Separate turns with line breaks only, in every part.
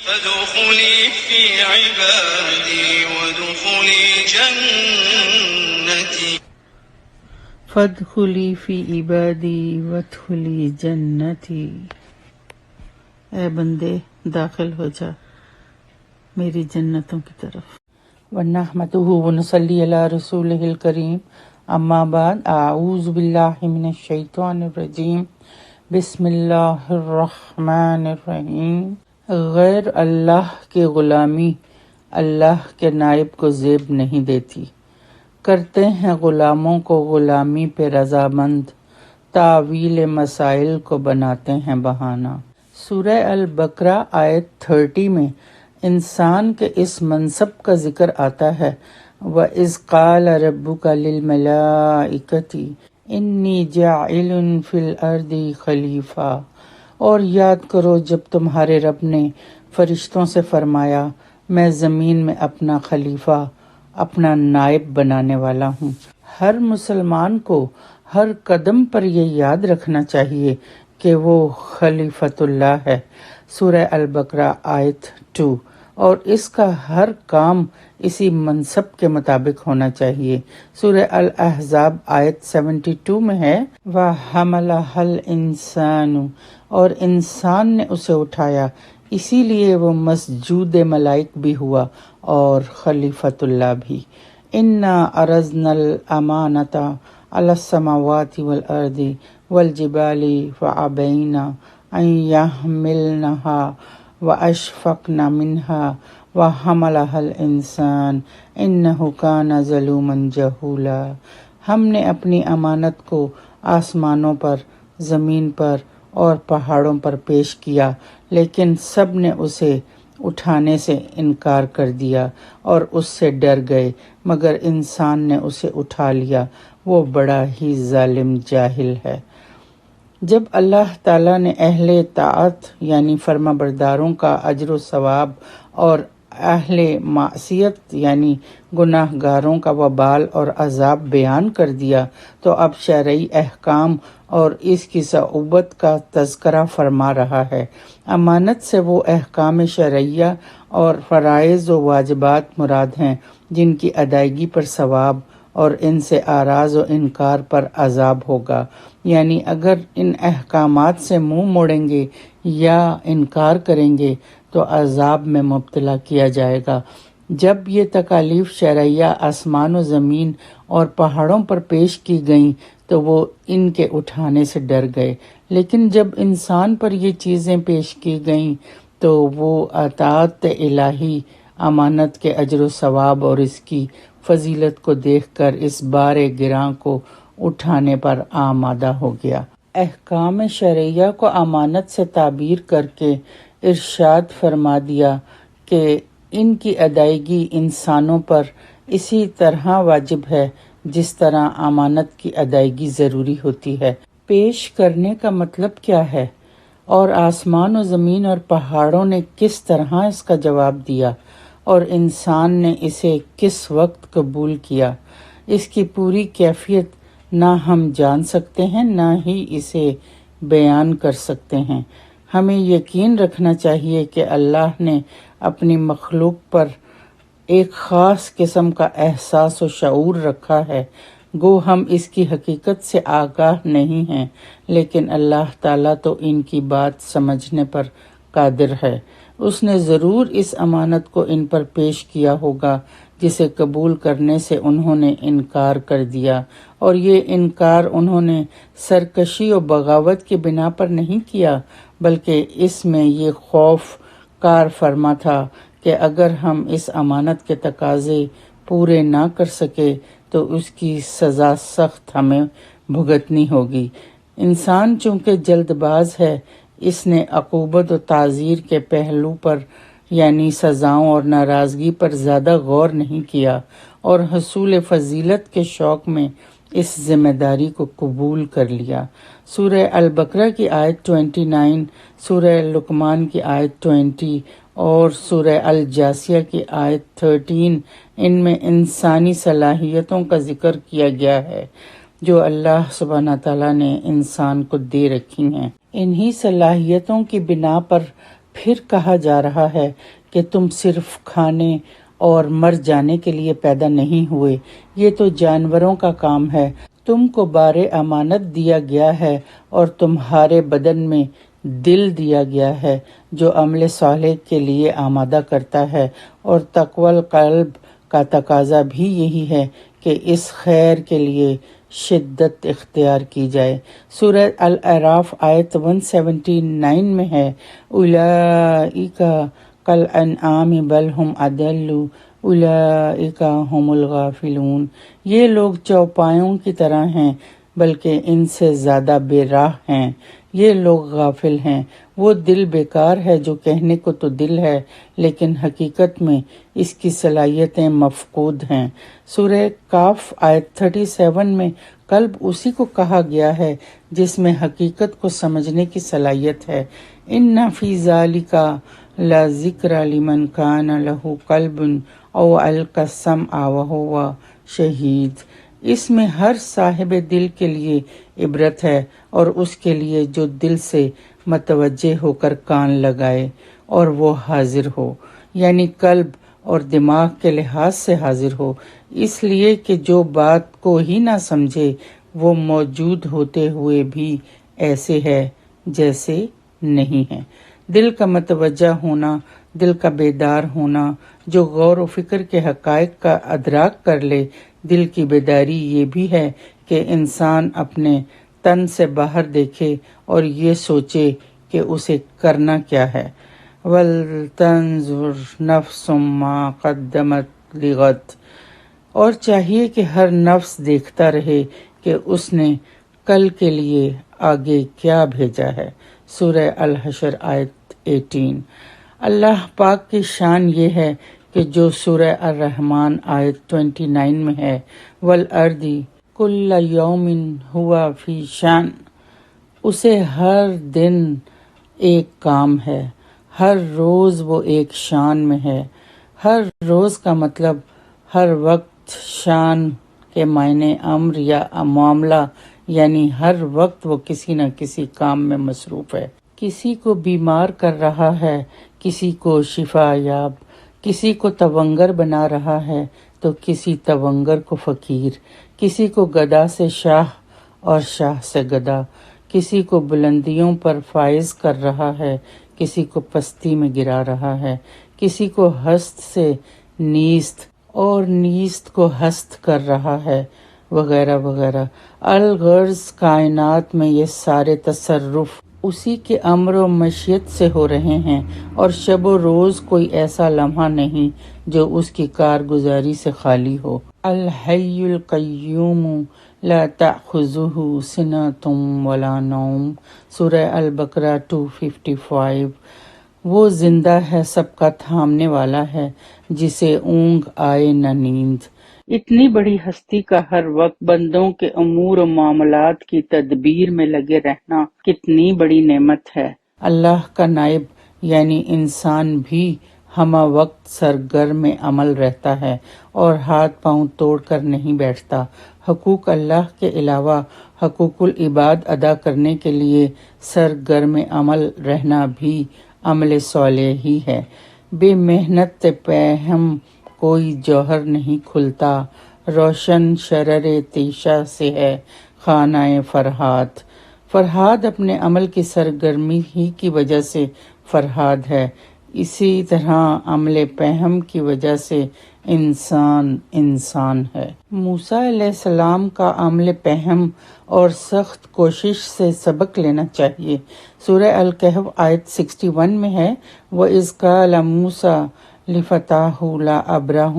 فادخلی فی عبادی وادخلی جنتی.
فادخلی فی عبادی وادخلی جنتی، اے بندے داخل ہو جا میری جنتوں کی طرف۔ وَنَحْمَدُهُ وَنُصَلِّي عَلَىٰ رَسُولِهِ الْكَرِيمِ، اما بعد، اعوذ باللہ من الشیطان الرجیم، بسم اللہ الرحمن الرحیم۔ غیر اللہ کی غلامی اللہ کے نائب کو زیب نہیں دیتی، کرتے ہیں غلاموں کو غلامی پہ رضامند، تعویل مسائل کو بناتے ہیں بہانہ۔ سورہ البقرہ آیت 30 میں انسان کے اس منصب کا ذکر آتا ہے، وَإِذْ قَالَ رَبُّكَ لِلْمَلَائِكَةِ إِنِّي جَاعِلٌ فِي الْأَرْضِ خَلِيفَةً، اور یاد کرو جب تمہارے رب نے فرشتوں سے فرمایا میں زمین میں اپنا خلیفہ، اپنا نائب بنانے والا ہوں۔ ہر مسلمان کو ہر قدم پر یہ یاد رکھنا چاہیے کہ وہ خلیفۃ اللہ ہے، سورہ البقرہ آیت 2، اور اس کا ہر کام اسی منصب کے مطابق ہونا چاہیے۔ سورہ الاحزاب آیت 72 میں ہے، وَحَمَلَهَا الْإِنسَانُ، اور انسان نے اسے اٹھایا، اسی لیے وہ مسجود ملائک بھی ہوا اور خلیفۃ اللہ بھی۔ اِنَّا عَرَضْنَا الْأَمَانَةَ عَلَى السَّمَاوَاتِ وَالْأَرْضِ وَالْجِبَالِ فَأَبَيْنَ أَن يَحْمِلْنَهَا وَأَشْفَقْنَ مِنْهَا وَحَمَلَهَا الْإِنسَانُ إِنَّهُ كَانَ ظَلُومًا جَهُولًا۔ ہم نے اپنی امانت کو آسمانوں پر، زمین پر اور پہاڑوں پر پیش کیا، لیکن سب نے اسے اٹھانے سے انکار کر دیا اور اس سے ڈر گئے، مگر انسان نے اسے اٹھا لیا، وہ بڑا ہی ظالم جاہل ہے۔ جب اللہ تعالیٰ نے اہل طاعت یعنی فرما برداروں کا اجر و ثواب اور اہل معصیت یعنی گناہ گاروں کا وبال اور عذاب بیان کر دیا، تو اب شرعی احکام اور اس کی صعوبت کا تذکرہ فرما رہا ہے۔ امانت سے وہ احکام شرعیہ اور فرائض و واجبات مراد ہیں جن کی ادائیگی پر ثواب اور ان سے اعراض و انکار پر عذاب ہوگا، یعنی اگر ان احکامات سے منہ موڑیں گے یا انکار کریں گے تو عذاب میں مبتلا کیا جائے گا۔ جب یہ تکالیف شرعیہ آسمان و زمین اور پہاڑوں پر پیش کی گئیں تو وہ ان کے اٹھانے سے ڈر گئے، لیکن جب انسان پر یہ چیزیں پیش کی گئیں تو وہ اطاعت الہی، امانت کے اجر و ثواب اور اس کی فضیلت کو دیکھ کر اس بار گراں کو اٹھانے پر آمادہ ہو گیا۔ احکام شرعیہ کو امانت سے تعبیر کر کے ارشاد فرما دیا کہ ان کی ادائیگی انسانوں پر اسی طرح واجب ہے جس طرح امانت کی ادائیگی ضروری ہوتی ہے۔ پیش کرنے کا مطلب کیا ہے، اور آسمان و زمین اور پہاڑوں نے کس طرح اس کا جواب دیا، اور انسان نے اسے کس وقت قبول کیا، اس کی پوری کیفیت نہ ہم جان سکتے ہیں نہ ہی اسے بیان کر سکتے ہیں۔ ہمیں یقین رکھنا چاہیے کہ اللہ نے اپنی مخلوق پر ایک خاص قسم کا احساس و شعور رکھا ہے، گو ہم اس کی حقیقت سے آگاہ نہیں ہیں، لیکن اللہ تعالیٰ تو ان کی بات سمجھنے پر قادر ہے۔ اس نے ضرور اس امانت کو ان پر پیش کیا ہوگا جسے قبول کرنے سے انہوں نے انکار کر دیا، اور یہ انکار انہوں نے سرکشی و بغاوت کی بنا پر نہیں کیا، بلکہ اس میں یہ خوف کار فرما تھا کہ اگر ہم اس امانت کے تقاضے پورے نہ کر سکے تو اس کی سزا سخت ہمیں بھگتنی ہوگی۔ انسان چونکہ جلد باز ہے، اس نے عقوبت و تعزیر کے پہلو پر یعنی سزاؤں اور ناراضگی پر زیادہ غور نہیں کیا، اور حصول فضیلت کے شوق میں اس ذمہ داری کو قبول کر لیا۔ سورہ البقرہ کی آیت 29، سورہ لقمان کی آیت 20 اور سورہ الجاثیہ کی آیت 13، ان میں انسانی صلاحیتوں کا ذکر کیا گیا ہے جو اللہ سبحانہ تعالیٰ نے انسان کو دے رکھی ہیں۔ انہی صلاحیتوں کی بنا پر پھر کہا جا رہا ہے کہ تم صرف کھانے اور مر جانے کے لیے پیدا نہیں ہوئے، یہ تو جانوروں کا کام ہے۔ تم کو بار امانت دیا گیا ہے اور تمہارے بدن میں دل دیا گیا ہے جو عمل صالح کے لیے آمادہ کرتا ہے، اور تقوی القلب کا تقاضا بھی یہی ہے کہ اس خیر کے لیے شدت اختیار کی جائے۔ سورہ الاعراف آیت 179 میں ہے، اولئک کالانعام بل ہم اضل اولئک هم الغافلون، یہ لوگ چوپایوں کی طرح ہیں بلکہ ان سے زیادہ بے راہ ہیں، یہ لوگ غافل ہیں۔ وہ دل بیکار ہے جو کہنے کو تو دل ہے لیکن حقیقت میں اس کی صلاحیتیں مفقود ہیں۔ سورہ کاف آیت 37 میں قلب اسی کو کہا گیا ہے جس میں حقیقت کو سمجھنے کی صلاحیت ہے۔ ان فی ذالک لذکر لمن کان لہ قلب او القی السمع وہو شہید، اس میں ہر صاحب دل کے لیے عبرت ہے اور اس کے لیے جو دل سے متوجہ ہو کر کان لگائے اور وہ حاضر ہو، یعنی قلب اور دماغ کے لحاظ سے حاضر ہو، اس لیے کہ جو بات کو ہی نہ سمجھے وہ موجود ہوتے ہوئے بھی ایسے ہے جیسے نہیں ہے۔ دل کا متوجہ ہونا، دل کا بیدار ہونا، جو غور و فکر کے حقائق کا ادراک کر لے۔ دل کی بیداری یہ بھی ہے کہ انسان اپنے تن سے باہر دیکھے اور یہ سوچے کہ اسے کرنا کیا ہے۔ وَلْتَنظُرْ نَفْسٌ مَّا قَدَّمَتْ لِغَدٍ، اور چاہیے کہ ہر نفس دیکھتا رہے کہ اس نے کل کے لیے آگے کیا بھیجا ہے۔ سورہ الحشر آیت 18۔ اللہ پاک کی شان یہ ہے کہ جو سورہ الرحمن آیت 29 میں ہے، وَالْأَرْضِ كُلَّ يَوْمٍ هُوَ فِي شَأْنٍ، اسے ہر دن ایک کام ہے، ہر روز وہ ایک شان میں ہے۔ ہر روز کا مطلب ہر وقت، شان کے معنی امر یا معاملہ، یعنی ہر وقت وہ کسی نہ کسی کام میں مصروف ہے۔ کسی کو بیمار کر رہا ہے، کسی کو شفا یاب، کسی کو تونگر بنا رہا ہے تو کسی تونگر کو فقیر، کسی کو گدھا سے شاہ اور شاہ سے گدھا، کسی کو بلندیوں پر فائز کر رہا ہے، کسی کو پستی میں گرا رہا ہے، کسی کو ہست سے نیست اور نیست کو ہست کر رہا ہے، وغیرہ وغیرہ۔ الغرض کائنات میں یہ سارے تصرف اسی کے امر و مشیت سے ہو رہے ہیں، اور شب و روز کوئی ایسا لمحہ نہیں جو اس کی کارگزاری سے خالی ہو۔ الحی القیوم لا تأخذہ سنۃ ولا نوم، سورہ البقرہ 255۔ وہ زندہ ہے، سب کا تھامنے والا ہے، جسے اونگ آئے نہ نیند۔ اتنی بڑی ہستی کا ہر وقت بندوں کے امور و معاملات کی تدبیر میں لگے رہنا کتنی بڑی نعمت ہے۔ اللہ کا نائب یعنی انسان بھی ہمہ وقت سرگرم عمل رہتا ہے اور ہاتھ پاؤں توڑ کر نہیں بیٹھتا۔ حقوق اللہ کے علاوہ حقوق العباد ادا کرنے کے لیے سرگرم عمل رہنا بھی عمل صالح ہی ہے۔ بے محنت پہم کوئی جوہر نہیں کھلتا، روشن شرر تیشہ سے ہے خانہ فرہاد۔ فرہاد اپنے عمل کی سرگرمی ہی کی وجہ سے فرہاد ہے، اسی طرح عمل پہم کی وجہ سے انسان انسان ہے۔ موسیٰ علیہ السلام کا عمل پہم اور سخت کوشش سے سبق لینا چاہیے۔ سورہ الکہف آیت 61 میں ہے، وَإِذْ قَالَ مُوسَىٰ لِفَتَاهُ لَا أَبْرَحُ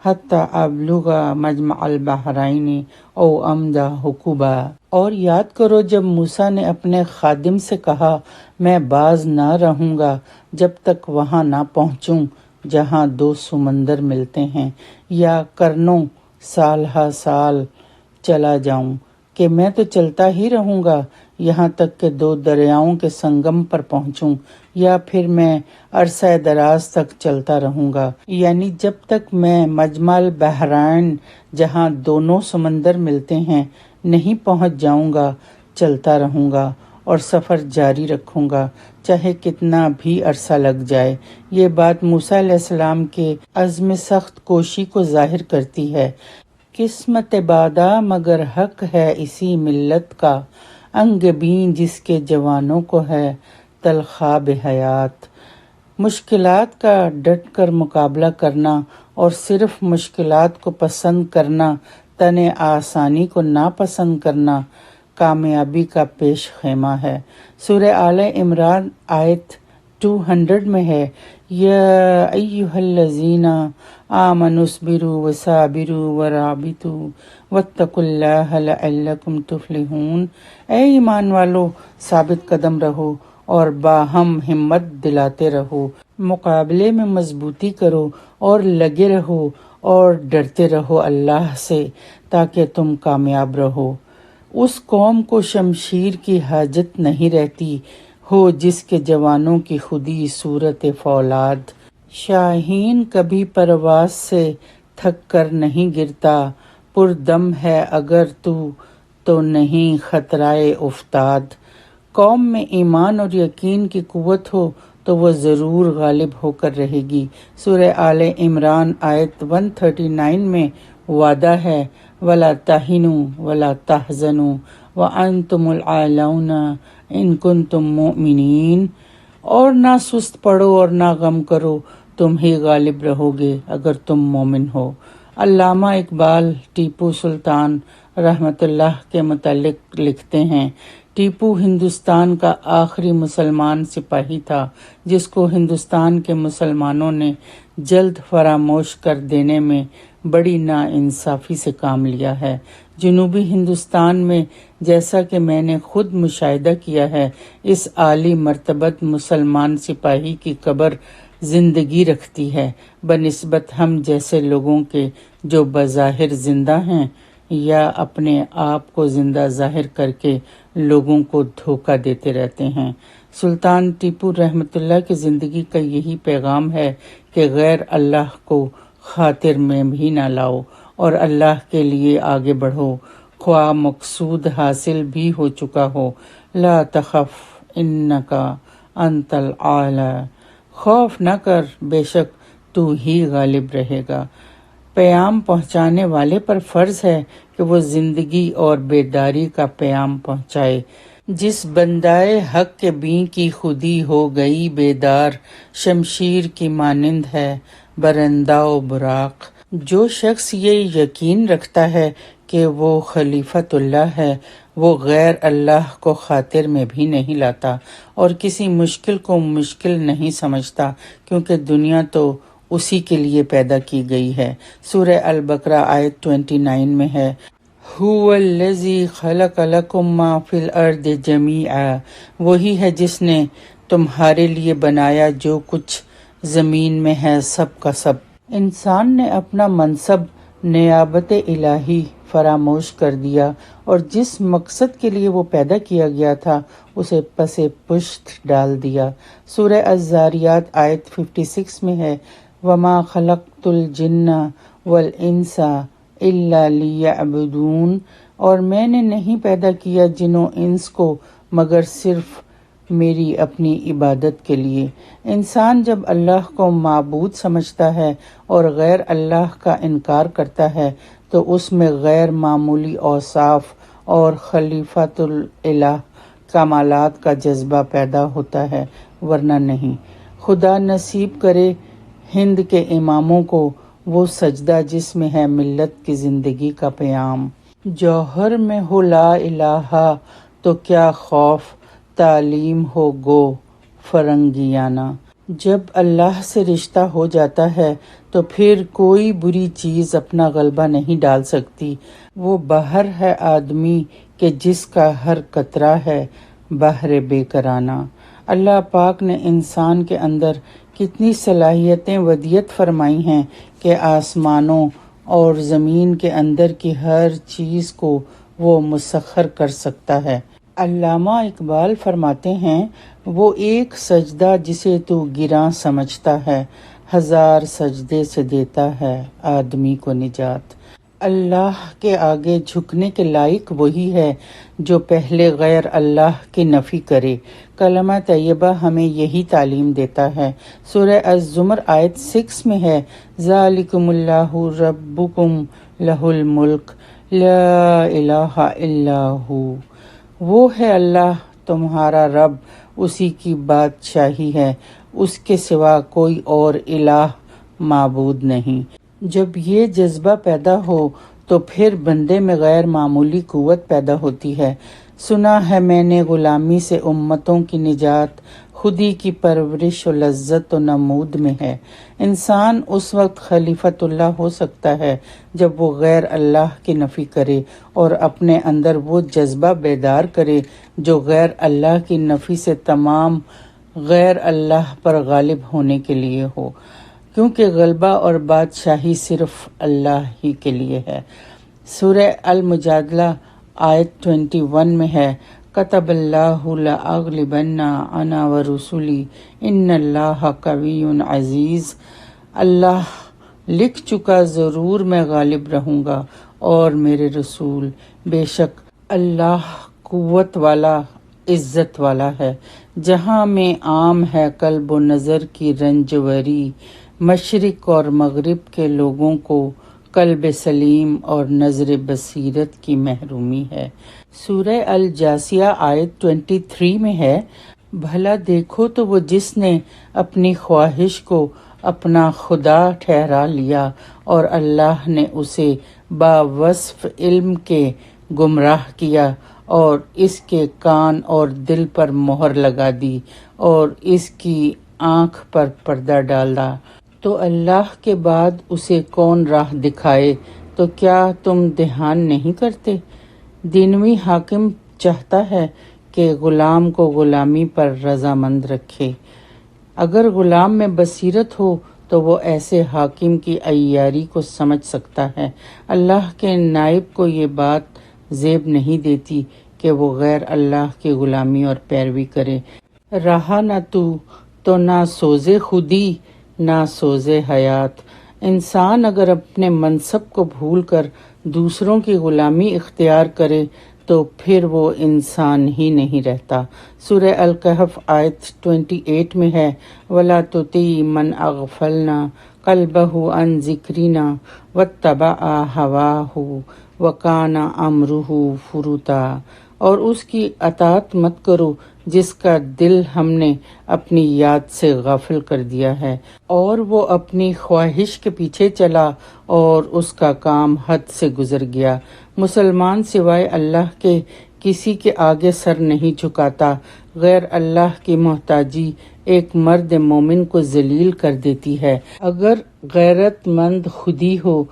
حَتَّىٰ أَبْلُغَ مَجْمَعَ الْبَحْرَيْنِ أَوْ أَمْضِیَ حُقُبًا، اور یاد کرو جب موسیٰ نے اپنے خادم سے کہا، میں باز نہ رہوں گا جب تک وہاں نہ پہنچوں جہاں دو سمندر ملتے ہیں، یا کرنوں سال ہا سال چلا جاؤں، کہ میں تو چلتا ہی رہوں گا یہاں تک کہ دو دریاؤں کے سنگم پر پہنچوں، یا پھر میں عرصہ دراز تک چلتا رہوں گا، یعنی جب تک میں مجمع البحرین جہاں دونوں سمندر ملتے ہیں نہیں پہنچ جاؤں گا چلتا رہوں گا۔ اور سفر جاری رکھوں گا چاہے کتنا بھی عرصہ لگ جائے۔ یہ بات موسیٰ علیہ السلام کے عزم سخت کوشی کو ظاہر کرتی ہے۔ قسمت بادہ مگر حق ہے اسی ملت کا، انگ بین جس کے جوانوں کو ہے تلخواب حیات۔ مشکلات کا ڈٹ کر مقابلہ کرنا اور صرف مشکلات کو پسند کرنا، تنے آسانی کو ناپسند کرنا کامیابی کا پیش خیمہ ہے۔ سورہ آل عمران آیت 200 میں ہے، یا ایھا الذین آمنوا اصبروا وصابروا ورابطوا واتقوا اللہ لعلکم تفلحون۔ اے ایمان والو، ثابت قدم رہو اور باہم ہمت دلاتے رہو، مقابلے میں مضبوطی کرو اور لگے رہو اور ڈرتے رہو اللہ سے تاکہ تم کامیاب رہو۔ اس قوم کو شمشیر کی حاجت نہیں رہتی ہو جس کے جوانوں کی خودی صورت فولاد۔ شاہین کبھی پرواز سے تھک کر نہیں گرتا، پردم ہے اگر تو نہیں خطرائے افتاد۔ قوم میں ایمان اور یقین کی قوت ہو تو وہ ضرور غالب ہو کر رہے گی۔ سورہ آل عمران آیت 139 میں وعدہ ہے، وَلَا تَهِنُوا وَلَا تَحْزَنُوا وَأَنْتُمُ الْأَعْلَوْنَ إِن كُنتُم مُؤْمِنِينَ۔ اور نہ سست پڑو اور نہ غم کرو، تم ہی غالب رہو گے اگر تم مومن ہو۔ علامہ اقبال ٹیپو سلطان رحمۃ اللہ کے متعلق لکھتے ہیں، ٹیپو ہندوستان کا آخری مسلمان سپاہی تھا جس کو ہندوستان کے مسلمانوں نے جلد فراموش کر دینے میں بڑی ناانصافی سے کام لیا ہے۔ جنوبی ہندوستان میں جیسا کہ میں نے خود مشاہدہ کیا ہے، اس عالی مرتبت مسلمان سپاہی کی قبر زندگی رکھتی ہے بنسبت ہم جیسے لوگوں کے جو بظاہر زندہ ہیں یا اپنے آپ کو زندہ ظاہر کر کے لوگوں کو دھوکہ دیتے رہتے ہیں۔ سلطان ٹیپو رحمۃ اللہ کی زندگی کا یہی پیغام ہے کہ غیر اللہ کو خاطر میں بھی نہ لاؤ اور اللہ کے لیے آگے بڑھو، خواہ مقصود حاصل بھی ہو چکا ہو۔ لا تخف انک انت الاعلی، خوف نہ کر، بے شک تو ہی غالب رہے گا۔ پیام پہنچانے والے پر فرض ہے کہ وہ زندگی اور بیداری کا پیام پہنچائے۔ جس بندائے حق کے بیں کی خودی ہو گئی بیدار، شمشیر کی مانند ہے برندہ و براق۔ جو شخص یہ یقین رکھتا ہے کہ وہ خلیفۃ اللہ ہے، وہ غیر اللہ کو خاطر میں بھی نہیں لاتا اور کسی مشکل کو مشکل نہیں سمجھتا، کیونکہ دنیا تو اسی کے لیے پیدا کی گئی ہے۔ سورہ البقرہ آیت 29 میں ہے، هُوَ الَّذِي خَلَقَ لَكُم مَّا فِي الْأَرْضِ جَمِيعًا، وہی ہے جس نے تمہارے لیے بنایا جو کچھ زمین میں ہے سب کا سب۔ انسان نے اپنا منصب نیابت الہی فراموش کر دیا اور جس مقصد کے لیے وہ پیدا کیا گیا تھا اسے پس پشت ڈال دیا۔ سورہ الذاریات آیت 56 میں ہے، وَمَا خَلَقْتُ الْجِنَّ وَالْإِنسَ إِلَّا لِيَعْبُدُونَ، اور میں نے نہیں پیدا کیا جن و انس کو مگر صرف میری اپنی عبادت کے لیے۔ انسان جب اللہ کو معبود سمجھتا ہے اور غیر اللہ کا انکار کرتا ہے تو اس میں غیر معمولی اوصاف اور خلیفۃ الہ کمالات کا جذبہ پیدا ہوتا ہے، ورنہ نہیں۔ خدا نصیب کرے ہند کے اماموں کو وہ سجدہ جس میں ہے ملت کی زندگی کا پیام۔ جوہر میں ہو لا الہ تو کیا خوف، تعلیم ہو گو فرنگیانہ۔ جب اللہ سے رشتہ ہو جاتا ہے تو پھر کوئی بری چیز اپنا غلبہ نہیں ڈال سکتی۔ وہ بحر ہے آدمی کہ جس کا ہر قطرہ ہے بحر بے کرانہ۔ اللہ پاک نے انسان کے اندر کتنی صلاحیتیں ودیعت فرمائی ہیں کہ آسمانوں اور زمین کے اندر کی ہر چیز کو وہ مسخر کر سکتا ہے۔ علامہ اقبال فرماتے ہیں، وہ ایک سجدہ جسے تو گراں سمجھتا ہے، ہزار سجدے سے دیتا ہے آدمی کو نجات۔ اللہ کے آگے جھکنے کے لائق وہی ہے جو پہلے غیر اللہ کی نفی کرے۔ کلمہ طیبہ ہمیں یہی تعلیم دیتا ہے۔ سورہ الزمر آیت 6 میں ہے، ذالکم اللہ ربکم لہ الملک لا الہ الا ہو۔ وہ ہے اللہ تمہارا رب، اسی کی بادشاہی ہے، اس کے سوا کوئی اور الہ معبود نہیں۔ جب یہ جذبہ پیدا ہو تو پھر بندے میں غیر معمولی قوت پیدا ہوتی ہے۔ سنا ہے میں نے غلامی سے امتوں کی نجات، خودی کی پرورش و لذت و نمود میں ہے۔ انسان اس وقت خلیفۃ اللہ ہو سکتا ہے جب وہ غیر اللہ کی نفی کرے اور اپنے اندر وہ جذبہ بیدار کرے جو غیر اللہ کی نفی سے تمام غیر اللہ پر غالب ہونے کے لیے ہو، کیونکہ غلبہ اور بادشاہی صرف اللہ ہی کے لیے ہے۔ سورہ المجادلہ آیت 21 میں ہے، کتب اللہ لأغلبن انا ورسلی ان اللہ قوی عزیز۔ اللہ لکھ چکا ضرور میں غالب رہوں گا اور میرے رسول، بے شک اللہ قوت والا عزت والا ہے۔ جہاں میں عام ہے قلب و نظر کی رنجوری، مشرق اور مغرب کے لوگوں کو قلب سلیم اور نظر بصیرت کی محرومی ہے۔ سورہ الجاثیہ آیت 23 میں ہے، بھلا دیکھو تو وہ جس نے اپنی خواہش کو اپنا خدا ٹھہرا لیا اور اللہ نے اسے باوصف علم کے گمراہ کیا اور اس کے کان اور دل پر مہر لگا دی اور اس کی آنکھ پر پردہ ڈالا، تو اللہ کے بعد اسے کون راہ دکھائے؟ تو کیا تم دھیان نہیں کرتے؟ دینوی حاکم چاہتا ہے کہ غلام کو غلامی پر رضامند رکھے۔ اگر غلام میں بصیرت ہو تو وہ ایسے حاکم کی عیاری کو سمجھ سکتا ہے۔ اللہ کے نائب کو یہ بات زیب نہیں دیتی کہ وہ غیر اللہ کی غلامی اور پیروی کرے۔ رہا نہ تو نہ سوزے خودی نہ سوزے حیات۔ انسان اگر اپنے منصب کو بھول کر دوسروں کی غلامی اختیار کرے تو پھر وہ انسان ہی نہیں رہتا۔ سورہ الکہف آیت 28 میں ہے، وَلَا تُطِیعْ مَنْ أَغْفَلْنَا قَلْبَهُ عَنْ ذِکْرِنَا وَاتَّبَعَ هَوَاهُ وَكَانَ أَمْرُهُ فُرُطًا۔ اور اس کی اطاعت مت کرو جس کا دل ہم نے اپنی یاد سے غافل کر دیا ہے، اور وہ اپنی خواہش کے پیچھے چلا اور اس کا کام حد سے گزر گیا۔ مسلمان سوائے اللہ کے کسی کے آگے سر نہیں جھکاتا۔ غیر اللہ کی محتاجی ایک مرد مومن کو ذلیل کر دیتی ہے۔ اگر غیرت مند خودی ہو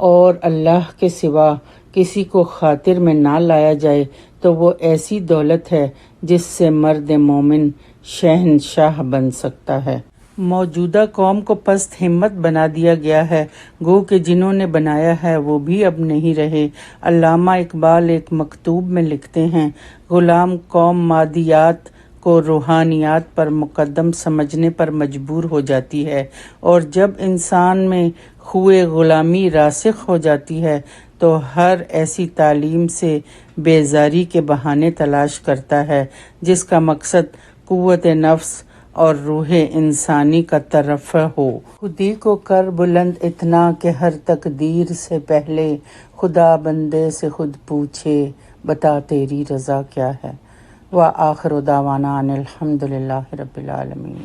اور اللہ کے سوا کسی کو خاطر میں نہ لایا جائے تو وہ ایسی دولت ہے جس سے مرد مومن شہنشاہ بن سکتا ہے۔ موجودہ قوم کو پست ہمت بنا دیا گیا ہے، گو کہ جنہوں نے بنایا ہے وہ بھی اب نہیں رہے۔ علامہ اقبال ایک مکتوب میں لکھتے ہیں، غلام قوم مادیات کو روحانیات پر مقدم سمجھنے پر مجبور ہو جاتی ہے، اور جب انسان میں خوئے غلامی راسخ ہو جاتی ہے تو ہر ایسی تعلیم سے بیزاری کے بہانے تلاش کرتا ہے جس کا مقصد قوت نفس اور روح انسانی کا ترفع ہو۔ خودی کو کر بلند اتنا کہ ہر تقدیر سے پہلے خدا بندے سے خود پوچھے، بتا تیری رضا کیا ہے۔ وآخر دعوانا ان الحمد للہ رب العالمین۔